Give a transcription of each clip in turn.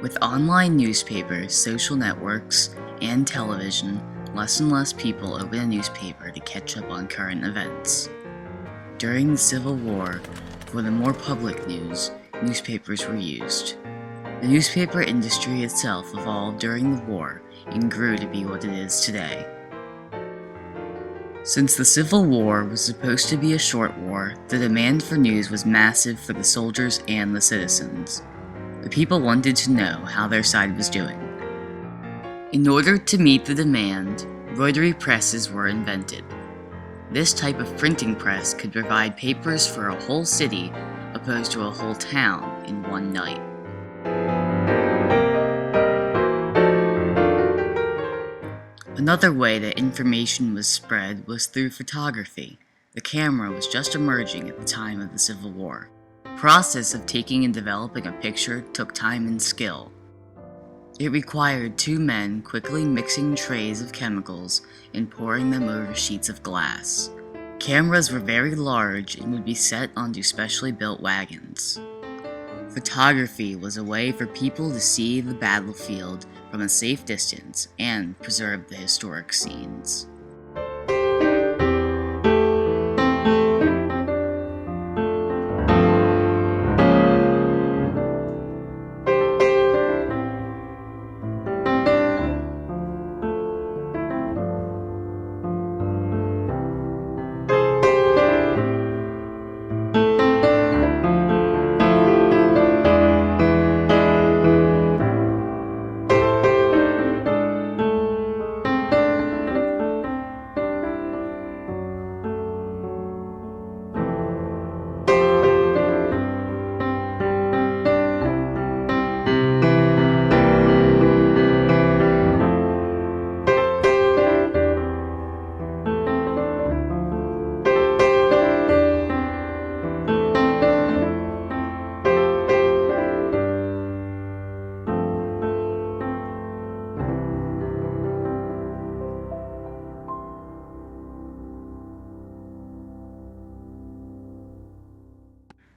With online newspapers, social networks, and television, less and less people open a newspaper to catch up on current events. During the Civil War, for the more public news, newspapers were used. The newspaper industry itself evolved during the war and grew to be what it is today. Since the Civil War was supposed to be a short war, the demand for news was massive for the soldiers and the citizens. The people wanted to know how their side was doing. In order to meet the demand, rotary presses were invented. This type of printing press could provide papers for a whole city opposed to a whole town in one night. Another way that information was spread was through photography. The camera was just emerging at the time of the Civil War. The process of taking and developing a picture took time and skill. It required two men quickly mixing trays of chemicals and pouring them over sheets of glass. Cameras were very large and would be set onto specially built wagons. Photography was a way for people to see the battlefield from a safe distance and preserve the historic scenes.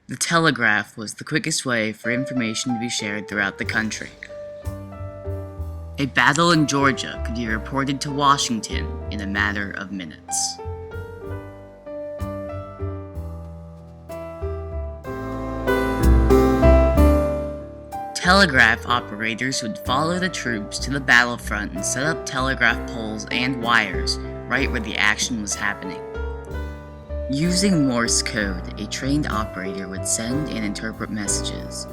The telegraph was the quickest way for information to be shared throughout the country. A battle in Georgia could be reported to Washington in a matter of minutes. Telegraph operators would follow the troops to the battlefront and set up telegraph poles and wires right where the action was happening. Using Morse code, a trained operator would send and interpret messages.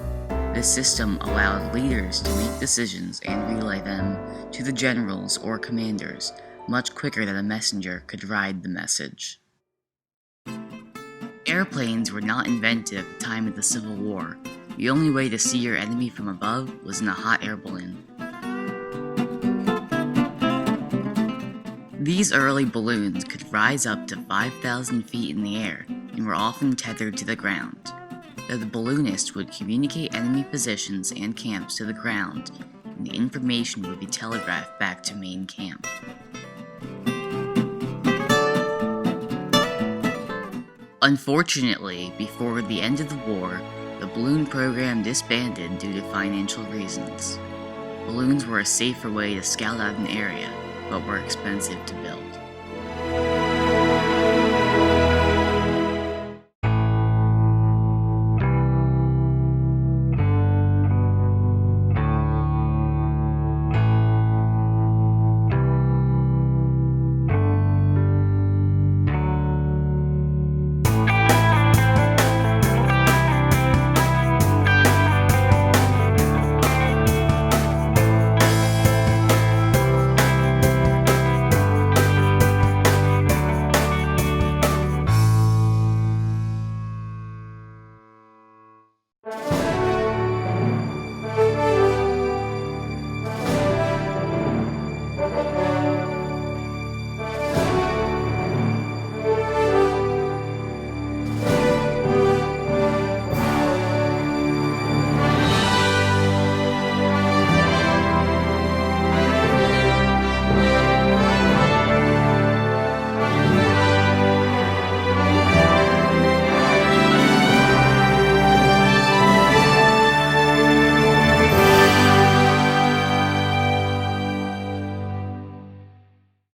This system allowed leaders to make decisions and relay them to the generals or commanders much quicker than a messenger could ride the message. Airplanes were not invented at the time of the Civil War. The only way to see your enemy from above was in a hot air balloon. These early balloons could rise up to 5,000 feet in the air and were often tethered to the ground. The balloonist would communicate enemy positions and camps to the ground, and the information would be telegraphed back to main camp. Unfortunately, before the end of the war, the balloon program disbanded due to financial reasons. Balloons were a safer way to scout out an area, but were expensive to build.